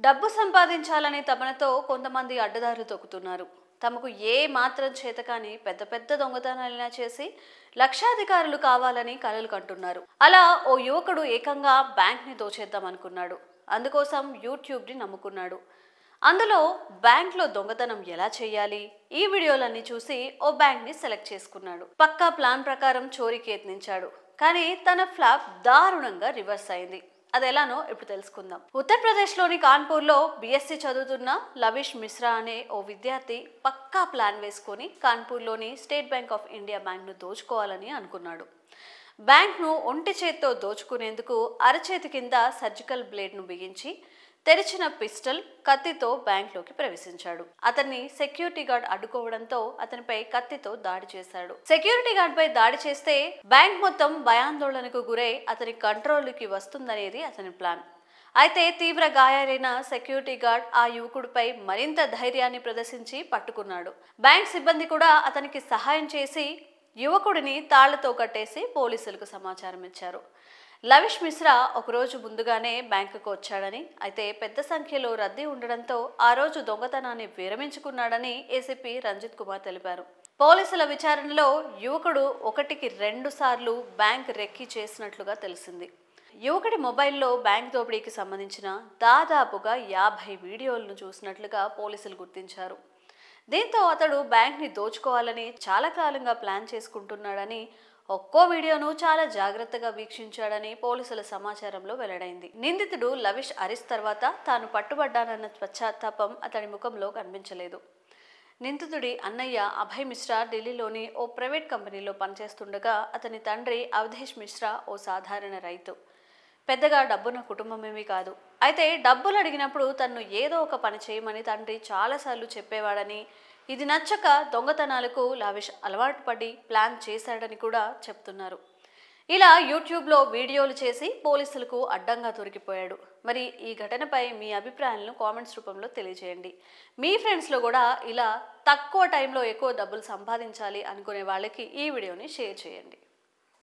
డబ్బు సంపాదించాలనే తపనతో కొంతమంది అడ్డదారులు తొక్కుతున్నారు. తమకు ఏ మాత్రం చేతకాని పెద్ద పెద్ద దొంగతనాలైనా చేసి లక్షాధికారులు కావాలని కలలు కంటున్నారు. అలా ఓ యువకుడు ఏకంగా బ్యాంక్ని దోచేద్దాం అనుకున్నాడు. అందుకోసం యూట్యూబ్ని నమ్ముకున్నాడు. అందులో బ్యాంక్లో దొంగతనం ఎలా చేయాలి, ఈ వీడియోలన్నీ చూసి ఓ బ్యాంక్ని సెలెక్ట్ చేసుకున్నాడు. పక్కా ప్లాన్ ప్రకారం చోరీకి యత్నించాడు. కానీ తన ఫ్లాప్ దారుణంగా రివర్స్ అయింది. అది ఎలానో ఇప్పుడు తెలుసుకుందాం. ఉత్తరప్రదేశ్లోని కాన్పూర్లో బీఎస్సీ చదువుతున్న లవిష్ మిశ్రా అనే ఓ విద్యార్థి పక్కా ప్లాన్ వేసుకొని కాన్పూర్లోని స్టేట్ బ్యాంక్ ఆఫ్ ఇండియా బ్యాంక్ను దోచుకోవాలని అనుకున్నాడు. బ్యాంక్ను ఒంటి చేత్తో దోచుకునేందుకు అరచేతి కింద సర్జికల్ బ్లేడ్ను బిగించి తెరిచిన పిస్టల్ కత్తితో బ్యాంక్లోకి ప్రవేశించాడు. అతన్ని సెక్యూరిటీ గార్డ్ అడ్డుకోవడంతో అతనిపై కత్తితో దాడి చేశాడు. సెక్యూరిటీ గార్డ్ పై దాడి చేస్తే బ్యాంక్ మొత్తం భయాందోళనకు గురై అతని కంట్రోల్కి వస్తుందనేది అతని ప్లాన్. అయితే తీవ్ర గాయాలైన సెక్యూరిటీ గార్డ్ ఆ యువకుడిపై మరింత ధైర్యాన్ని ప్రదర్శించి పట్టుకున్నాడు. బ్యాంక్ సిబ్బంది కూడా అతనికి సహాయం చేసి యువకుడిని తాళ్లతో కట్టేసి పోలీసులకు సమాచారం ఇచ్చారు. లవిష్ మిశ్రా ఒకరోజు ముందుగానే బ్యాంకుకు వచ్చాడని, అయితే పెద్ద సంఖ్యలో రద్దీ ఉండడంతో ఆ రోజు దొంగతనాన్ని విరమించుకున్నాడని ఏసీపీ రంజిత్ కుమార్ తెలిపారు. పోలీసుల విచారణలో యువకుడు 1కి 2 సార్లు బ్యాంక్ రెక్కీ చేసినట్లుగా తెలిసింది. యువకుడి మొబైల్లో బ్యాంక్ దోపిడీకి సంబంధించిన దాదాపుగా 50 వీడియోలను చూసినట్లుగా పోలీసులు గుర్తించారు. దీంతో అతడు బ్యాంక్ని దోచుకోవాలని చాలా కాలంగా ప్లాన్ చేసుకుంటున్నాడని, ఒక్కో వీడియోను చాలా జాగ్రత్తగా వీక్షించాడని పోలీసుల సమాచారంలో వెల్లడైంది. నిందితుడు లవిష్ అరెస్ట్ తర్వాత తాను పట్టుబడ్డానన్న పశ్చాత్తాపం అతడి ముఖంలో కనిపించలేదు. నిందితుడి అన్నయ్య అభయ్ మిశ్రా ఢిల్లీలోని ఓ ప్రైవేట్ కంపెనీలో పనిచేస్తుండగా అతని తండ్రి అవధేష్ మిశ్రా ఓ సాధారణ రైతు. పెద్దగా డబ్బున్న కుటుంబమేమీ కాదు. అయితే డబ్బులు అడిగినప్పుడు తన్ను ఏదో ఒక పని చేయమని తండ్రి చాలాసార్లు చెప్పేవాడని, ఇది నచ్చక దొంగతనాలకు లవిష్ అలవాటు పడి ప్లాన్ చేశాడని కూడా చెప్తున్నారు. ఇలా యూట్యూబ్లో వీడియోలు చేసి పోలీసులకు అడ్డంగా దొరికిపోయాడు. మరి ఈ ఘటనపై మీ అభిప్రాయాలను కామెంట్స్ రూపంలో తెలియజేయండి. మీ ఫ్రెండ్స్లో కూడా ఇలా తక్కువ టైంలో ఎక్కువ డబ్బులు సంపాదించాలి అనుకునే వాళ్ళకి ఈ వీడియోని షేర్ చేయండి.